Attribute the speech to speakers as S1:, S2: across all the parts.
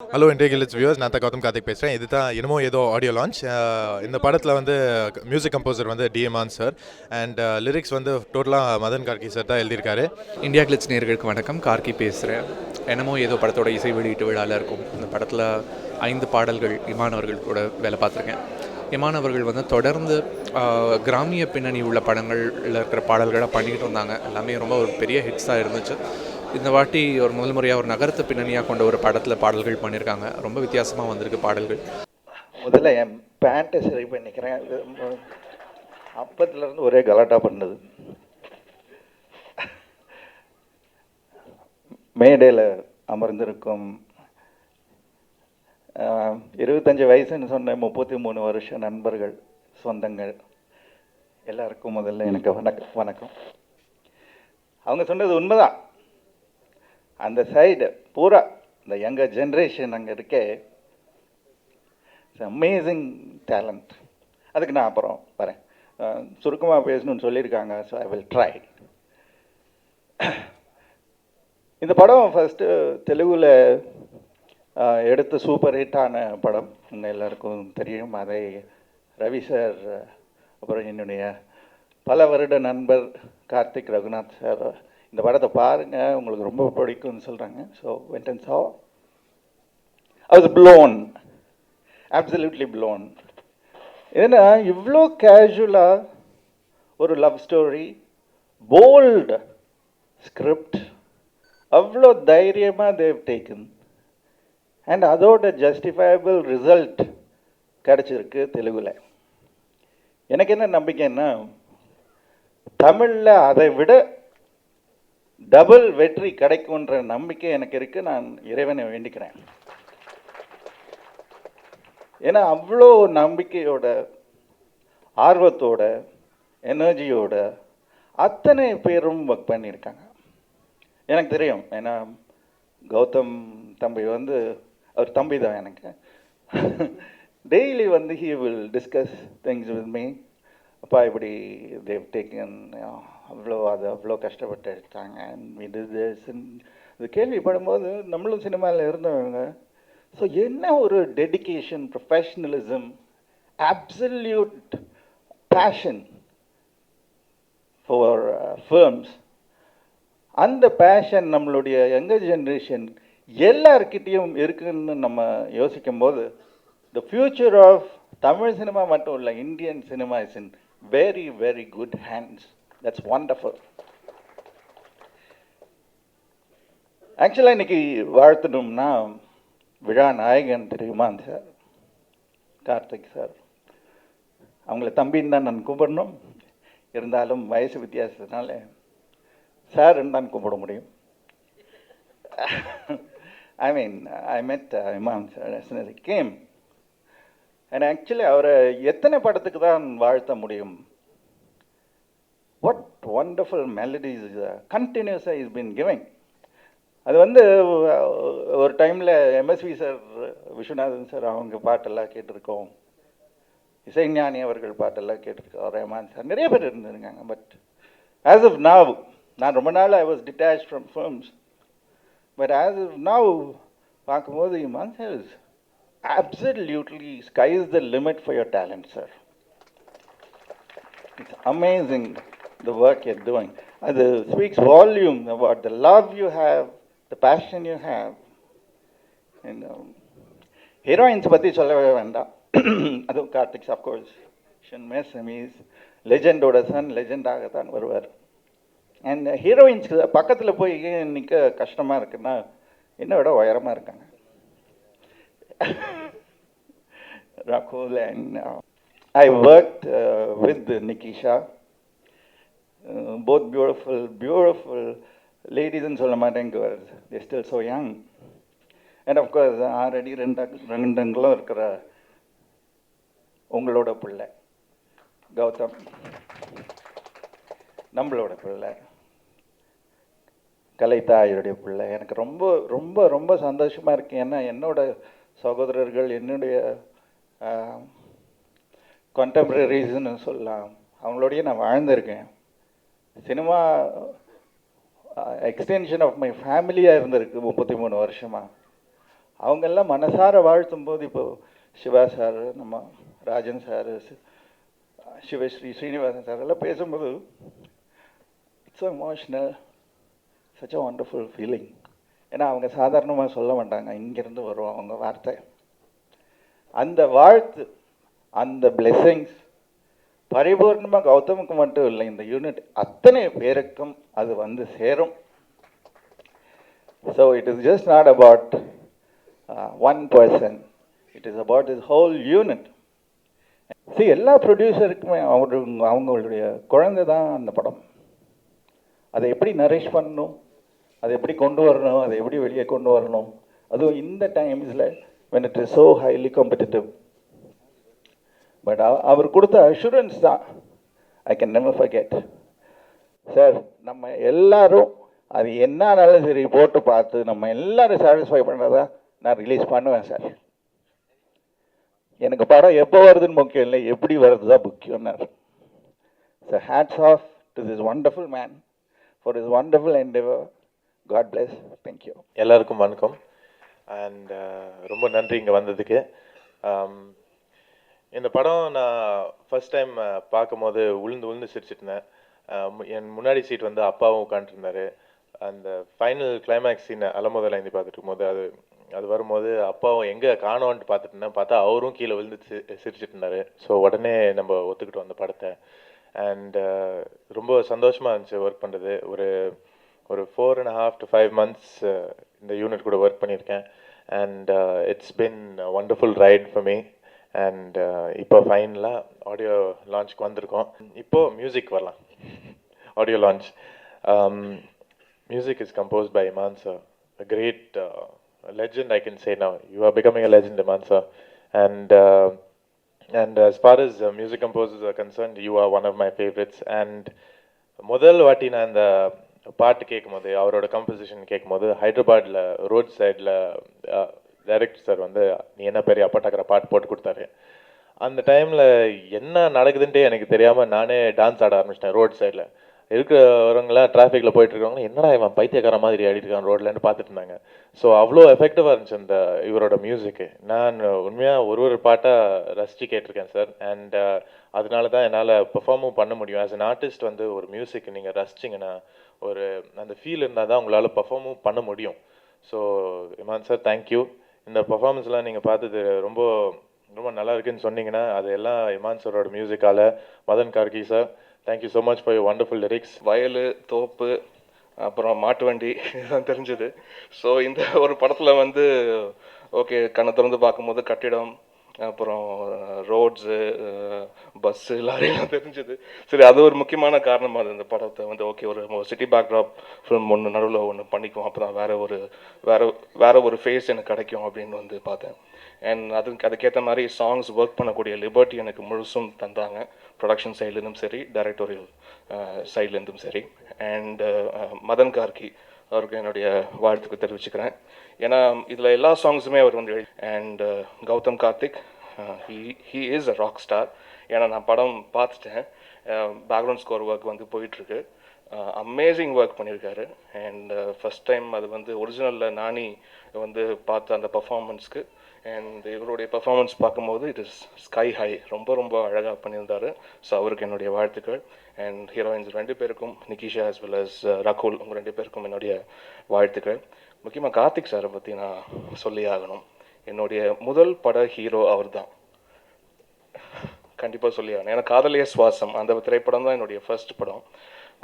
S1: Hello இன்றைய glitz viewers, நான் தான் கௌதம் கார்த்திக் பேசுகிறேன். இது தான் என்னமோ ஏதோ ஆடியோ லான்ச். இந்த படத்தில் வந்து மியூசிக் கம்போசர் வந்து டிஎமான் சார் அண்ட் லிரிக்ஸ் வந்து டோட்டலாக மதன் கார்கி சார் தான் எழுதியிருக்காரு.
S2: இந்தியா கிளிட்ஸ் நேயர்களுக்கு வணக்கம். கார்கி பேசுகிறேன். என்னமோ ஏதோ படத்தோட இசை வெளியீட்டு விழாவில் இருக்கும். இந்த படத்தில் 5 பாடல்கள் இமான் அவர்கள் கூட வேலை பார்த்துருக்கேன். இமான் அவர்கள் வந்து தொடர்ந்து கிராமிய பின்னணி உள்ள படங்களில் இருக்கிற பாடல்களாக பண்ணிக்கிட்டு வந்தாங்க. எல்லாமே ரொம்ப ஒரு பெரிய ஹிட்ஸாக இருந்துச்சு. இந்த வாட்டி ஒரு முதல் முறையாக ஒரு நகரத்து பின்னணியாக கொண்ட ஒரு படத்தில் பாடல்கள் பண்ணியிருக்காங்க. ரொம்ப வித்தியாசமாக வந்திருக்கு பாடல்கள்.
S3: முதல்ல என் பேண்ட்டை சரி பண்ணிக்கிறேன். அப்பத்துலேருந்து ஒரே கலாட்டா பண்ணது. மேடையில் அமர்ந்திருக்கும் 25 வயசுன்னு சொன்ன 33 வருஷம் நண்பர்கள், சொந்தங்கள் எல்லாருக்கும் முதல்ல எனக்கு வணக்கம். அவங்க சொன்னது உண்மைதான். அந்த சைடு பூரா இந்த யங்கர் ஜென்ரேஷன் அங்கே இருக்கே, அமேசிங் டேலண்ட். அதுக்கு நான் அப்புறம் வரேன். சுருக்கமாக பேசணும்னு சொல்லியிருக்காங்க, ஸோ ஐ வில் ட்ரை. இந்த படம் ஃபஸ்ட்டு தெலுங்கில் எடுத்த சூப்பர் ஹிட்டான படம், உங்கள் எல்லாருக்கும் தெரியும். அதை ரவி சார், அப்புறம் என்னுடைய பல வருட நண்பர் கார்த்திக் ரகுநாத் சார் இந்த படத்தை பாருங்கள், உங்களுக்கு ரொம்ப பிடிக்கும்னு சொல்கிறாங்க. So went and saw. I was blown, absolutely blown. ஏன்னா இவ்வளோ கேஷுவலாக ஒரு லவ் ஸ்டோரி, போல்ட் ஸ்கிரிப்ட், அவ்வளோ தைரியமாக தேவ் டேக்கன் அண்ட் அதோட ஜஸ்டிஃபையபிள் ரிசல்ட் கிடச்சிருக்கு தெலுங்குல. எனக்கு என்ன நம்பிக்கைன்னா, தமிழில் அதை விட டபுள் வெற்றி கிடைக்கும்ன்ற நம்பிக்கை எனக்கு இருக்குது. நான் இறைவனை வேண்டிக்கிறேன். ஏன்னா அவ்வளோ நம்பிக்கையோட, ஆர்வத்தோட, எனர்ஜியோட அத்தனை பேரும் ஒர்க் பண்ணியிருக்காங்க. எனக்கு தெரியும், ஏன்னா கௌதம் தம்பி வந்து அவர் தம்பி தான் எனக்கு. டெய்லி வந்து he will discuss things with me. அப்பா இப்படி தேவ் டேக்கன் அவ்வளோ கஷ்டப்பட்டு எடுத்தாங்க. இது கேள்விப்படும்போது நம்மளும் சினிமாவில் இருந்தவங்க. ஸோ என்ன ஒரு dedication, professionalism, absolute passion for films. அந்த பேஷன் நம்மளுடைய யங்கர் ஜென்ரேஷன் எல்லார்கிட்டையும் இருக்குன்னு நம்ம யோசிக்கும் போது, the future of Tamil cinema மட்டும் இல்லை, Indian cinema is in very very good hands. That's wonderful. ஆக்சுவலாக இன்னைக்கு வாழ்த்தணும்னா விழா நாயகன் தெரியுமா சார், கார்த்திக் சார். அவங்கள தம்பின்னு தான் நான் கூப்பிடணும். இருந்தாலும் வயசு வித்தியாசத்தினால சார்ன்னு தான் கூப்பிட முடியும். I mean, I met Imam sir as soon as he came. And actually அவரை எத்தனை படத்துக்கு தான் வாழ்த்த முடியும்? What wonderful melodies continuously he's been giving. அது வந்து ஒரு டைமில் எம்எஸ்வி சார், விஸ்வநாதன் சார் அவங்க பாட்டெல்லாம் கேட்டிருக்கோம், இசைஞானி அவர்கள் பாட்டெல்லாம் கேட்டிருக்கோம், ரஹ்மான் சார், நிறைய பேர் இருந்திருக்காங்க. பட் ஆஸ் ஆஃப் நவ், நான் ரொம்ப நாள் I was detach from films. But as of now பார்க்கும்போது Imman sir is absolutely, sky is the limit for your talent, sir. It's amazing the work you're doing. It speaks volume about the love you have, the passion you have. And heroines பற்றி சொல்லவே வேண்டாம். அதுவும் Karthik, of course, shouldn't miss him. He's லெஜெண்டோட son, லெஜெண்டாகத்தான் வருவார். And ஹீரோயின்ஸ்க்கு பக்கத்தில் போய் நிற்க கஷ்டமாக இருக்குன்னா என்னை விட உயரமாக இருக்காங்க. Rakul and I worked with Nikisha, both beautiful ladies in Solomon girls. They're still so young. And of course, already ரெண்டுங்களும் இருக்கிற உங்களோட பிள்ளை கௌதம், நம்மளோட பிள்ளை கலைத்தாயுடைய பிள்ளை. எனக்கு ரொம்ப ரொம்ப ரொம்ப சந்தோஷமாக இருக்கு. ஏன்னா என்னோட சகோதரர்கள், என்னுடைய கான்டெம்பரரிஸ்ன்னு சொல்லலாம், அவங்களோடையே நான் வாழ்ந்திருக்கேன். சினிமா எக்ஸ்டென்ஷன் ஆஃப் மை ஃபேமிலியாக இருந்திருக்கு 33 வருஷமாக. அவங்கெல்லாம் மனசார வாழ்த்தும் போது இப்போ சிவா சார், நம்ம ராஜன் சார், சிவஸ்ரீ ஸ்ரீனிவாசன் சார் எல்லாம் பேசும்போது it's so emotional, such a wonderful feeling. ஏன்னா அவங்க சாதாரணமாக சொல்ல மாட்டாங்க, இங்கேருந்து வரும் அவங்க வார்த்தை. அந்த வாழ்த்து, அந்த பிளெஸ்ஸிங்ஸ் பரிபூர்ணமாக கௌதமுக்கு மட்டும் இல்லை, இந்த யூனிட் அத்தனை பேருக்கும் அது வந்து சேரும். So it is just not about one person, it is about this whole unit. எல்லா ப்ரொடியூசருக்குமே அவங்களுடைய குழந்தை தான் அந்த படம். அதை எப்படி நரிஷ் பண்ணணும், அதை எப்படி கொண்டு வரணும், அதை எப்படி வெளியே கொண்டு வரணும், அதுவும் இந்த டைம்ஸில் when it is so highly competitive. But அவர் கொடுத்த அஷூரன்ஸ் தான் I can never forget. Sir, நம்ம எல்லாரும் அது என்னாலும் சரி போட்டு பார்த்து நம்ம எல்லாரும் சாட்டிஸ்ஃபை பண்ணுறதா நான் ரிலீஸ் பண்ணுவேன் சார். எனக்கு படம் எப்போ வருதுன்னு முக்கியம் இல்லை, எப்படி வருது தான் முக்கியம்னார். So hats off to this wonderful man for this wonderful endeavour. God bless. Thank you.
S1: எல்லாருக்கும் வணக்கம். அண்ட் ரொம்ப நன்றி இங்கே வந்ததுக்கு. இந்த படம் நான் ஃபர்ஸ்ட் டைம் பார்க்கும்போது உளுந்து சிரிச்சிட்டு இருந்தேன். என் முன்னாடி சீட் வந்து அப்பாவும் உட்காந்துருந்தாரு. அந்த ஃபைனல் கிளைமேக்ஸ் சீன் அலமோதல் ஐந்தி பார்த்துட்டு இருக்கும்போது அது வரும்போது அப்பாவும் எங்கே காணோன்ட்டு பார்த்துட்டு இருந்தேன். பார்த்தா அவரும் கீழே விழுந்து சிரிச்சிட்டு இருந்தார். ஸோ உடனே நம்ம ஒத்துக்கிட்டு வந்த படத்தை. அண்ட் ரொம்ப சந்தோஷமாக இருந்துச்சு ஒர்க் பண்ணுறது. ஒரு 4.5 to 5 months இந்த யூனிட் கூட ஒர்க் பண்ணியிருக்கேன். And it's been wonderful ride for me. And இப்போ ஃபைனலாக ஆடியோ லான்ச்சுக்கு வந்திருக்கோம். இப்போது மியூசிக் வரலாம். Audio launch. Music is composed by Imman sir, a great legend I can say now. You are becoming a legend, Iman sir. And as far as music composers are concerned, you are one of my favorites. And முதல் வாட்டி நான் இந்த பாட்டு கேட்கும்போது, அவரோட composition கேட்கும்போது, ஹைதராபாத்தில் road சைடில் டைரக்டர் சார் வந்து நீ என்ன பெரிய அப்பாட்டாக்கிற பாட்டு போட்டு கொடுத்தாரு. அந்த டைமில் என்ன நடக்குதுன்ட்டே எனக்கு தெரியாமல் நானே டான்ஸ் ஆட ஆரம்பிச்சிட்டேன். ரோட் சைடில் இருக்கிறவங்களாம் டிராஃபிக்கில் போயிட்டுருக்கவங்க என்னடா இவன் பைத்தியக்கார மாதிரி ஆடிட்டுருக்கான் ரோட்லன்னு பார்த்துட்டு இருந்தாங்க. ஸோ அவ்வளோ எஃபெக்டிவாக இருந்துச்சு அந்த இவரோட மியூசிக்கு. நான் உண்மையாக ஒரு பாட்டாக ரசித்து கேட்டிருக்கேன் சார். அண்ட் அதனால தான் என்னால் பெர்ஃபார்மும் பண்ண முடியும். ஆஸ் அன் ஆர்டிஸ்ட் வந்து ஒரு மியூசிக் நீங்கள் ரசிச்சிங்கன்னா அந்த ஃபீல் இருந்தால் தான் உங்களால் பெர்ஃபார்மும் பண்ண முடியும். So Imman sir, thank you. இந்த பர்ஃபார்மன்ஸ்லாம் நீங்கள் பார்த்தது ரொம்ப ரொம்ப நல்லா இருக்குன்னு சொன்னீங்கன்னா அது எல்லாம் இமான் சாரோட மியூசிக்கால். Madhan Karky sir, thank you so much for your wonderful lyrics.
S4: வயல், தோப்பு, அப்புறம் மாட்டு வண்டி இதெல்லாம் தெரிஞ்சுது. ஸோ இந்த ஒரு படத்தில் வந்து ஓகே, கண்ணை திறந்து பார்க்கும்போது கட்டிடம், அப்புறம் ரோட்ஸு, பஸ்ஸு, லாரியெல்லாம் தெரிஞ்சுது. சரி, அது ஒரு முக்கியமான காரணமாக இருந்தது இந்த படத்தை வந்து ஓகே ஒரு சிட்டி பேக்ட்ராப் ஃபிலிம் ஒன்று நடுவில் ஒன்று பண்ணிக்கும், அப்போ தான் வேறு ஒரு ஃபேஸ் எனக்கு கிடைக்கும் அப்படின்னு வந்து பார்த்தேன். அண்ட் அதுக்கேற்ற மாதிரி சாங்ஸ் ஒர்க் பண்ணக்கூடிய லிபர்ட்டி எனக்கு முழுசும் தந்தாங்க, ப்ரொடக்ஷன் சைட்லேருந்தும் சரி, டைரக்டோரியல் சைட்லேருந்தும் சரி. அண்ட் மதன் கார்கி அவருக்கு என்னுடைய வாழ்த்துக்கு தெரிவிச்சுக்கிறேன். ஏன்னா இதில் எல்லா சாங்ஸுமே அவர் வந்து and Gautham Karthik, he is a rock star. ஏன்னா நான் படம் பார்த்துட்டேன், பேக்ரவுண்ட் ஸ்கோர் ஒர்க் வந்து போயிட்டுருக்கு, அமேசிங் ஒர்க் பண்ணியிருக்காரு. அண்ட் ஃபஸ்ட் டைம் அது வந்து ஒரிஜினலில் நானி வந்து பார்த்த அந்த பர்ஃபார்மன்ஸ்க்கு அண்ட் இவருடைய பர்ஃபார்மன்ஸ் பார்க்கும்போது இட் இஸ் ஸ்கை ஹை, ரொம்ப ரொம்ப அழகாக பண்ணியிருந்தார். ஸோ அவருக்கு என்னுடைய வாழ்த்துக்கள். அண்ட் ஹீரோயின்ஸ் 2 பேருக்கும், Nikisha as well as Rakul, உங்கள் 2 பேருக்கும் என்னுடைய வாழ்த்துக்கள். முக்கியமாக கார்த்திக் சாரை பற்றி நான் சொல்லி ஆகணும். என்னுடைய முதல் பட ஹீரோ அவர் தான், கண்டிப்பாக சொல்லி ஆகணும். ஏன்னா காதலிய சுவாசம் அந்த திரைப்படம் தான் என்னுடைய ஃபர்ஸ்ட் படம்.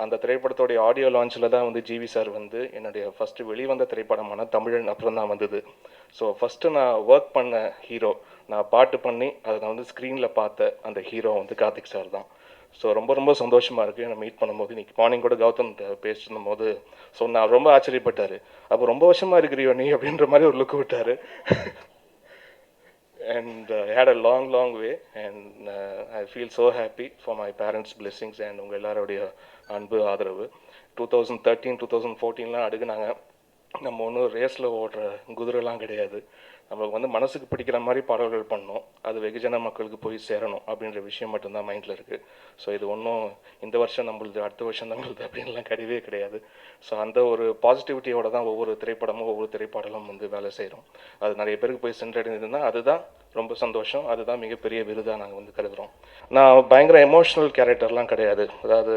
S4: அந்த திரைப்படத்தோடைய ஆடியோ லான்ச்சில் தான் வந்து ஜிவி சார் வந்து என்னுடைய ஃபஸ்ட்டு வெளிவந்த திரைப்படமான தமிழன் அப்புறம் தான் வந்தது. ஸோ ஃபஸ்ட்டு நான் ஒர்க் பண்ண ஹீரோ, நான் பாட்டு பண்ணி அதை நான் வந்து ஸ்க்ரீனில் பார்த்த அந்த ஹீரோ வந்து கார்த்திக் சார் தான். ஸோ ரொம்ப ரொம்ப சந்தோஷமாக இருக்குது நான் மீட் பண்ணும்போது. இன்றைக்கி மார்னிங் கூட கௌதம் பேசிட்டு போது நான் ரொம்ப ஆச்சரியப்பட்டார். அப்போ ரொம்ப வருஷமாக இருக்கிறியோ நீ அப்படின்ற மாதிரி ஒரு லுக் விட்டார். And I had a long way, and I feel so happy for my parents' blessings and உங்கள் எல்லாரோடைய அன்பு ஆதரவு. 2013 2014 அடுக்குனாங்க. நம்ம ஒன்றும் ரேஸில் ஓடுற குதிரைலாம் கிடையாது, நம்மளுக்கு வந்து மனசுக்கு பிடிக்கிற மாதிரி பாடல்கள் பண்ணணும், அது வெகுஜன மக்களுக்கு போய் சேரணும் அப்படின்ற விஷயம் மட்டும்தான் மைண்டில் இருக்குது. ஸோ இது ஒன்றும் இந்த வருஷம் நம்மளுது அடுத்த வருஷம் நம்மளுது அப்படின்லாம் கிடையவே கிடையாது. ஸோ அந்த ஒரு பாசிட்டிவிட்டியோட தான் ஒவ்வொரு திரைப்படமும் ஒவ்வொரு திரைப்பாடலும் வந்து வேலை செய்கிறோம். அது நிறைய பேருக்கு போய் சென்றடைந்ததுன்னா அதுதான் ரொம்ப சந்தோஷம், அதுதான் மிகப்பெரிய விருதாக நாங்கள் வந்து கருதுகிறோம். நான் பயங்கர எமோஷ்னல் கேரக்டர்லாம் கிடையாது. அதாவது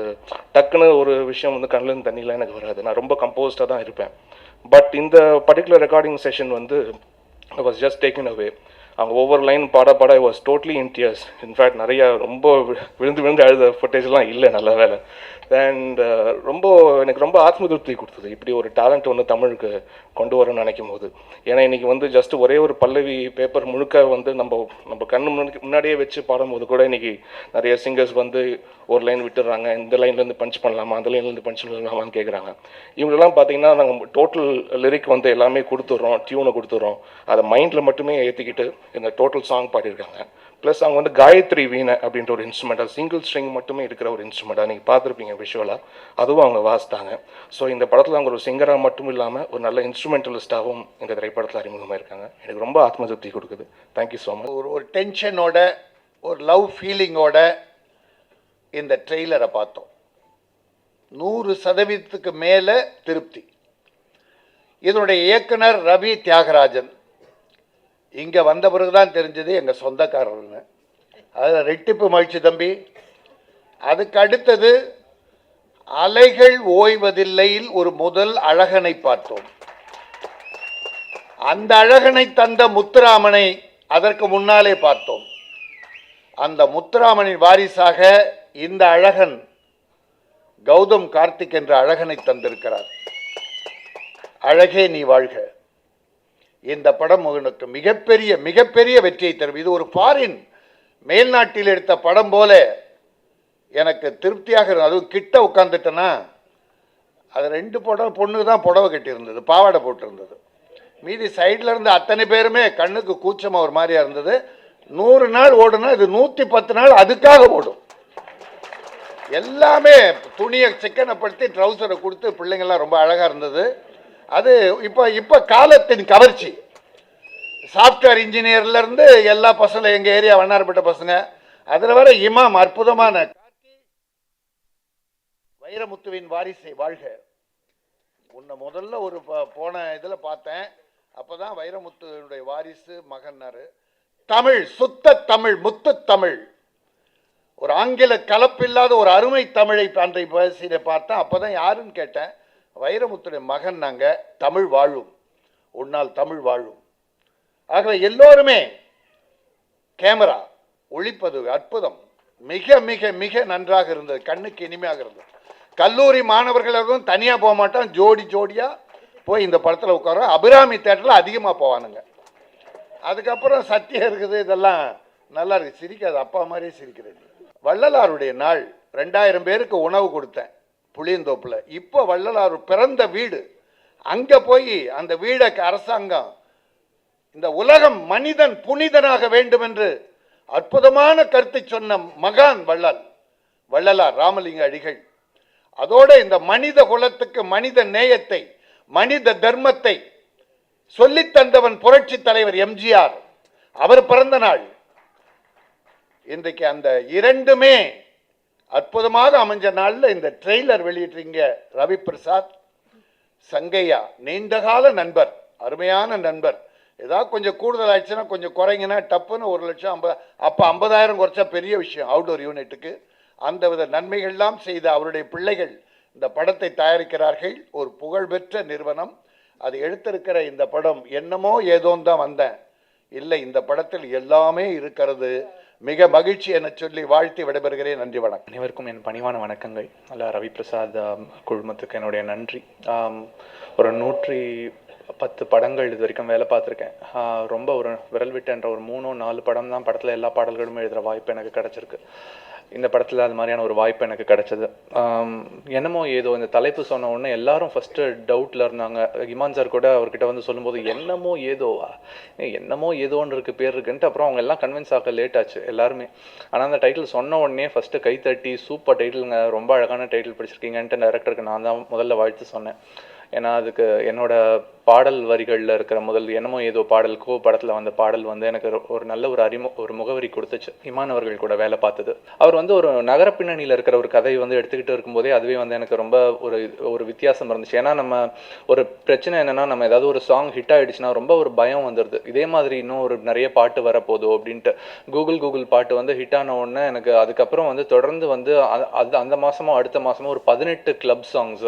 S4: டக்குன்னு ஒரு விஷயம் வந்து கண்ணிலேருந்து தண்ணிலாம் எனக்கு வராது. நான் ரொம்ப கம்போஸ்டாக தான் இருப்பேன். பட் இந்த பர்டிகுலர் ரெக்கார்டிங் செஷன் வந்து I was just taken away. அவங்க ஒவ்வொரு லைன் பாட I was totally in tears. In fact நிறையா ரொம்ப விழுந்து விழுந்து அழுத ஃபுட்டேஜ்லாம் இல்லை, நல்ல வேலை. அண்ட் எனக்கு ரொம்ப ஆத்ம திருப்தி கொடுத்தது இப்படி ஒரு டேலண்ட் ஒன்று தமிழுக்கு கொண்டு வரணும்னு நினைக்கும் போது. ஏன்னா இன்றைக்கி வந்து ஜஸ்ட் ஒரே ஒரு பல்லவி பேப்பர் முழுக்க வந்து நம்ம கண்ணு முன்னாடியே வச்சு பாடும்போது கூட இன்றைக்கி நிறைய சிங்கர்ஸ் வந்து ஒரு லைன் விட்டுறாங்க, இந்த லைன்லேருந்து பஞ்ச் பண்ணலாமா, அந்த லைன்லேருந்து பஞ்ச் பண்ணலாமான்னு கேட்குறாங்க. இவங்களெல்லாம் பார்த்தீங்கன்னா நாங்கள் டோட்டல் லிரிக் வந்து எல்லாமே கொடுத்துட்றோம், டியூனை கொடுத்துட்றோம், அதை மைண்டில் மட்டுமே ஏற்றிக்கிட்டு இந்த டோட்டல் சாங் பாடியிருக்காங்க. ப்ளஸ் அவங்க வந்து காயத்ரி வீணை அப்படின்ற ஒரு இன்ஸ்ட்ருமெண்ட், அது சிங்கிள் ஸ்ட்ரிங் மட்டுமே இருக்கிற ஒரு இன்ஸ்ட்ருமெண்ட்டாக நீங்கள் பார்த்துருப்பீங்க விஷுவலாக, அதுவும் அவங்க வாசித்தாங்க. ஸோ இந்த படத்தில் அவங்க ஒரு சிங்கராக மட்டும் இல்லாமல் ஒரு நல்ல இன்ஸ்ட்ருமெண்டலிஸ்ட்டாகவும் இந்த திரைப்படத்தில் அறிமுகமாக இருக்காங்க. எனக்கு ரொம்ப ஆத்ம திருப்தி கொடுக்குது. Thank you so much.
S5: ஒரு டென்ஷனோட ஒரு லவ் ஃபீலிங்கோட இந்த ட்ரெய்லரை பார்த்தோம். 100% மேலே திருப்தி. இதனுடைய இயக்குனர் ரவி தியாகராஜன். இங்கே வந்த பிறகு தான் தெரிஞ்சது எங்கள் சொந்தக்காரர்னு. அதில் ரெட்டிப்பு மகிழ்ச்சி தம்பி. அதுக்கு அடுத்தது அலைகள் ஓய்வதில்லையில் ஒரு முதல் அழகனை பார்த்தோம். அந்த அழகனை தந்த முத்துராமனை அதற்கு முன்னாலே பார்த்தோம். அந்த முத்துராமனின் வாரிசாக இந்த அழகன் கௌதம் கார்த்திக் என்ற அழகனை தந்திருக்கிறார். அழகே நீ வாழ்க. இந்த படம் உங்களுக்கு மிகப்பெரிய மிகப்பெரிய வெற்றியை தரும். இது ஒரு ஃபாரின் மேல்நாட்டில் எடுத்த படம் போல எனக்கு திருப்தியாக இருந்தது. அதுவும் கிட்ட உட்காந்துட்டேன்னா, அது 2 பொண்ணு தான் புடவை கட்டியிருந்தது, பாவாடை போட்டிருந்தது. மீதி சைடில் இருந்து அத்தனை பேருமே கண்ணுக்கு கூச்சமாக ஒரு மாதிரியா இருந்தது. 100 நாள் ஓடுனா இது 110 நாள் அதுக்காக ஓடும். எல்லாமே துணியை சிக்கனப்படுத்தி ட்ரௌசரை கொடுத்து பிள்ளைங்கள்லாம் ரொம்ப அழகாக இருந்தது. அது இப்போ காலத்தின் கவர்ச்சி. சாஃப்ட்வேர் இன்ஜினியர்லேருந்து எல்லா பசங்களும் எங்கள் ஏரியா வண்ணாரப்பட்ட பசங்க, அதில் வர இமாம் அற்புதமான வைரமுத்துவின் வாரிசை வாழ்க. உன்னை முதல்ல ஒரு போன இதில் பார்த்தேன். அப்போ தான் வைரமுத்துவினுடைய வாரிசு மகன்னாரு. தமிழ், சுத்த தமிழ், முத்து தமிழ், ஒரு ஆங்கில கலப்பில்லாத ஒரு அருமை தமிழை அன்றை பேசிய பார்த்தேன். அப்போ தான் யாருன்னு கேட்டேன். வைரமுத்துடைய மகன். நாங்கள் தமிழ் வாழும், உன்னால் தமிழ் வாழும். ஆகவே எல்லோருமே கேமரா ஒளிப்பது அற்புதம், மிக மிக மிக நன்றாக இருந்தது, கண்ணுக்கு இனிமையாக இருந்தது. கல்லூரி மாணவர்கள் தனியாக போக மாட்டோம், ஜோடி ஜோடியாக போய் இந்த படத்தில் உட்காரோம். அபிராமி தேட்டரில் அதிகமாக போவானுங்க. அதுக்கப்புறம் சத்தியம் இருக்குது, இதெல்லாம் நல்லா இருக்குது. சிரிக்காது, அப்பா மாதிரியே சிரிக்கிறது. வள்ளலாருடைய நாள் 2000 பேருக்கு உணவு கொடுத்தேன் புளியந்தோப்பில். இப்போ வள்ளலார் பிறந்த வீடு, அங்கே போய் அந்த வீடை அரசாங்கம் இந்த உலகம் மனிதன் புனிதனாக வேண்டும் என்று அற்புதமான கருத்தை சொன்ன மகான் வள்ளலார் ராமலிங்க அடிகள். அதோடு இந்த மனித குலத்துக்கு மனித நேயத்தை, மனித தர்மத்தை சொல்லித் தந்தவன் புரட்சி தலைவர் எம்ஜிஆர். அவர் பிறந்த நாள் இன்றைக்கு. அந்த இரண்டுமே அற்புதமாக அமைஞ்ச நாளில் இந்த ட்ரெய்லர் வெளியிட்டீங்க. ரவி பிரசாத், சங்கையா, நீண்டகால நண்பர், அருமையான நண்பர். ஏதாவது கொஞ்சம் கூடுதல் ஆயிடுச்சுன்னா கொஞ்சம் குறைங்கன்னா டப்புன்னு 1,50,000. அப்போ 50,000 குறைச்சா பெரிய விஷயம் அவுட்டோர் யூனிட்டுக்கு. அந்த வித நன்மைகள்லாம் செய்த அவருடைய பிள்ளைகள் இந்த படத்தை தயாரிக்கிறார்கள். ஒரு புகழ்பெற்ற நிறுவனம் அது எடுத்திருக்கிற இந்த படம் என்னமோ ஏதோன்னு தான் வந்தேன். இல்லை, இந்த படத்தில் எல்லாமே இருக்கிறது. மிக மகிழ்ச்சி என சொல்லி வாழ்த்தி விடைபெறுகிறேன். நன்றி, வணக்கம்.
S2: அனைவருக்கும் என் பணிவான வணக்கங்கள். அல்ல ரவி பிரசாத் குழுமத்துக்கு என்னுடைய நன்றி. ஒரு 110 படங்கள் இது வரைக்கும் வேலை பார்த்துருக்கேன். ரொம்ப ஒரு விரல் விட்டுன்ற ஒரு 3-4 படம் தான் படத்தில் எல்லா பாடல்களுமே எழுதுகிற வாய்ப்பு எனக்கு கிடச்சிருக்கு. இந்த படத்தில் அது மாதிரியான ஒரு வாய்ப்பு எனக்கு கிடைச்சது. என்னமோ ஏதோ இந்த தலைப்பு சொன்ன உடனே எல்லாரும் ஃபஸ்ட்டு டவுட்டில் இருந்தாங்க. இமான் சார் கூட அவர்கிட்ட வந்து சொல்லும்போது என்னமோ ஏதோவா, என்னமோ ஏதோன்னு இருக்குது பேர் இருக்குன்ட்டு. அப்புறம் அவங்க எல்லாம் கன்வின்ஸ் ஆக லேட் ஆச்சு எல்லாருமே. ஆனால் அந்த டைட்டில் சொன்ன உடனே ஃபஸ்ட்டு கைத்தட்டி சூப்பர் டைட்டிலுங்க, ரொம்ப அழகான டைட்டில் பிடிச்சிருக்கீங்கன்ட்டு டைரக்டருக்கு நான் தான் முதல்ல வாழ்த்து சொன்னேன். ஏன்னா அதுக்கு என்னோட பாடல் வரிகளில் இருக்கிற முதல் என்னமோ ஏதோ பாடல் படத்தில் வந்த பாடல் வந்து எனக்கு ஒரு நல்ல ஒரு முகவரி கொடுத்துச்சு. இமான் அவர்கள் கூட வேலை பார்த்தது. அவர் வந்து ஒரு நகர பின்னணியில் இருக்கிற ஒரு கதையை வந்து எடுத்துக்கிட்டு இருக்கும்போதே அதுவே வந்து எனக்கு ரொம்ப ஒரு வித்தியாசம் இருந்துச்சு. ஏன்னா நம்ம ஒரு பிரச்சனை என்னன்னா, நம்ம ஏதாவது ஒரு சாங் ஹிட் ஆகிடுச்சுன்னா ரொம்ப ஒரு பயம் வந்துடுது. இதே மாதிரி இன்னும் ஒரு நிறைய பாட்டு வரப்போதோ அப்படின்ட்டு. கூகுள் பாட்டு வந்து ஹிட் ஆன உடனே எனக்கு அதுக்கப்புறம் வந்து தொடர்ந்து வந்து அந்த மாதமோ அடுத்த மாதமோ ஒரு 18 கிளப் சாங்ஸ்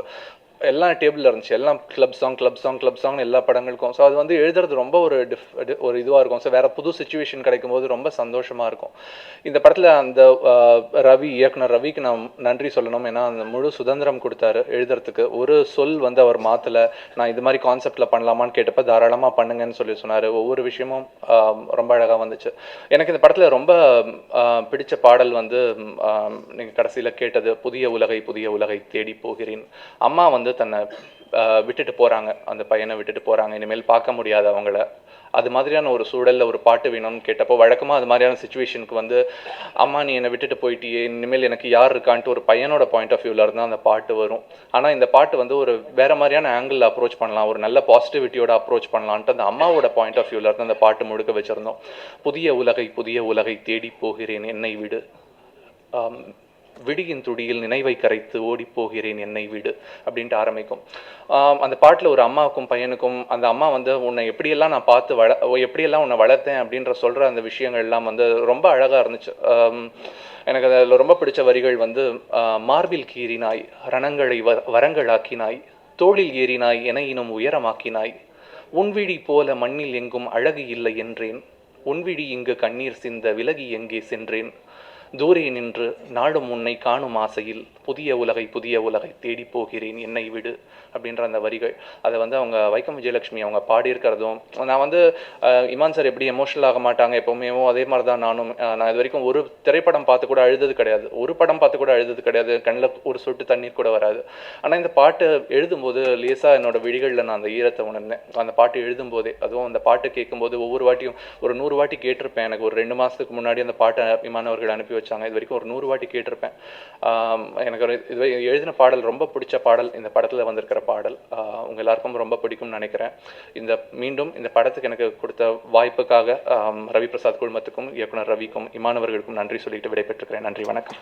S2: எல்லாம் டேபிளில் இருந்துச்சு. எல்லாம் கிளப் சாங் எல்லா படங்களுக்கும். ஸோ அது வந்து எழுதுறது ரொம்ப ஒரு இதுவாக இருக்கும். ஸோ வேறு புது சுச்சுவேஷன் கிடைக்கும் போது ரொம்ப சந்தோஷமாக இருக்கும். இந்த படத்தில் அந்த இயக்குனர் ரவிக்கு நான் நன்றி சொல்லணும். ஏன்னா அந்த முழு சுதந்திரம் கொடுத்தாரு எழுதுறதுக்கு. ஒரு சொல் வந்து அவர் மாற்றலை. நான் இது மாதிரி கான்செப்டில் பண்ணலாமான்னு கேட்டப்போ தாராளமாக பண்ணுங்கன்னு சொன்னார். ஒவ்வொரு விஷயமும் ரொம்ப அழகாக வந்துச்சு. எனக்கு இந்த படத்தில் ரொம்ப பிடிச்ச பாடல் வந்து நீங்கள் கடைசியில் கேட்டது, புதிய உலகை தேடி போகிறேன். அம்மா வந்து தன்னை விட்டுட்டு போகிறாங்க, அந்த பையனை விட்டுட்டு போகிறாங்க, இனிமேல் பார்க்க முடியாது அவங்கள. அது மாதிரியான ஒரு சூழலில் ஒரு பாட்டு வேணும்னு கேட்டப்போ, வழக்கமாக அது மாதிரியான சுச்சுவேஷனுக்கு வந்து அம்மா நீ என்னை விட்டுட்டு போயிட்டியே, இனிமேல் எனக்கு யார் இருக்கான்ட்டு ஒரு பையனோட பாயிண்ட் ஆஃப் வியூவில் இருந்தால் அந்த பாட்டு வரும். ஆனால் இந்த பாட்டு வந்து ஒரு வேறு மாதிரியான ஆங்கிளில் அப்ரோச் பண்ணலாம், ஒரு நல்ல பாசிட்டிவிட்டியோட அப்ரோச் பண்ணலான்ட்டு அந்த அம்மாவோட பாயிண்ட் ஆஃப் வியூவில் இருந்து அந்த பாட்டு முழுக்க வச்சுருந்தோம். புதிய உலகை தேடி போகிறேன் என்னை விடு, விடியின் துடியில் நினைவை கரைத்து ஓடிப்போகிறேன் என்னை விடு அப்படின்ட்டு ஆரம்பிக்கும். அந்த பாட்டில் ஒரு அம்மாவுக்கும் பையனுக்கும், அந்த அம்மா வந்து உன்னை எப்படியெல்லாம் நான் பார்த்து எப்படியெல்லாம் உன்னை வளர்த்தேன் அப்படின்ற சொல்கிற அந்த விஷயங்கள்லாம் வந்து ரொம்ப அழகாக இருந்துச்சு. எனக்கு அதில் ரொம்ப பிடிச்ச வரிகள் வந்து, மார்பில் கீறினாய், ரணங்களை வரங்களாக்கினாய், தோளில் ஏறினாய் என இனும் உயரமாக்கினாய், உன்விழி போல மண்ணில் எங்கும் அழகு இல்லை என்றேன், உன்விழி இங்கு கண்ணீர் சிந்த விலகி எங்கே சென்றேன், தூரே நின்று நாடும் உன்னை காணும் ஆசையில் புதிய உலகை தேடி போகிறேன் என்னை விடு அப்படின்ற அந்த வரிகள். அதை வந்து அவங்க வைக்கம் விஜயலட்சுமி அவங்க பாடியிருக்கிறதும், நான் வந்து இமான் சார் எப்படி எமோஷனல் ஆக மாட்டாங்க எப்போவுமே, அதே மாதிரி தான் நான் இது வரைக்கும் ஒரு திரைப்படம் பார்த்து கூட அழுதது கிடையாது, ஒரு படம் பார்த்து கூட அழுதது கிடையாது, கண்ணில் ஒரு சொட்டு தண்ணீர் கூட வராது. ஆனால் இந்த பாட்டு எழுதும்போது லேசாக என்னோட விழிகளில் நான் அந்த ஈரத்தை உணர்ந்தேன். அந்த பாட்டு எழுதும்போதே, அதுவும் அந்த பாட்டு கேட்கும்போது ஒவ்வொரு வாட்டியும் ஒரு 100 வாட்டி கேட்டிருப்பேன். எனக்கு ஒரு 2 மாதத்துக்கு முன்னாடி அந்த பாட்டை இமான் அவர்கள் அனுப்பி வச்சாங்க. இது வரைக்கும் ஒரு 100 வாட்டி கேட்டிருப்பேன். எனக்கு இது எழுதின பாடல் ரொம்ப பிடிச்ச பாடல் இந்த படத்தில் வந்திருக்கிற பாடல். உங்கள் எல்லாருக்கும் ரொம்ப பிடிக்கும்னு நினைக்கிறேன். மீண்டும் இந்த படத்துக்கு எனக்கு கொடுத்த வாய்ப்புக்காக ரவி பிரசாத் குழுமத்துக்கும் இயக்குனர் ரவிக்கும் இமான் அவர்களுக்கும் நன்றி சொல்லிட்டு விடைபெற்றுக்கிறேன். நன்றி, வணக்கம்.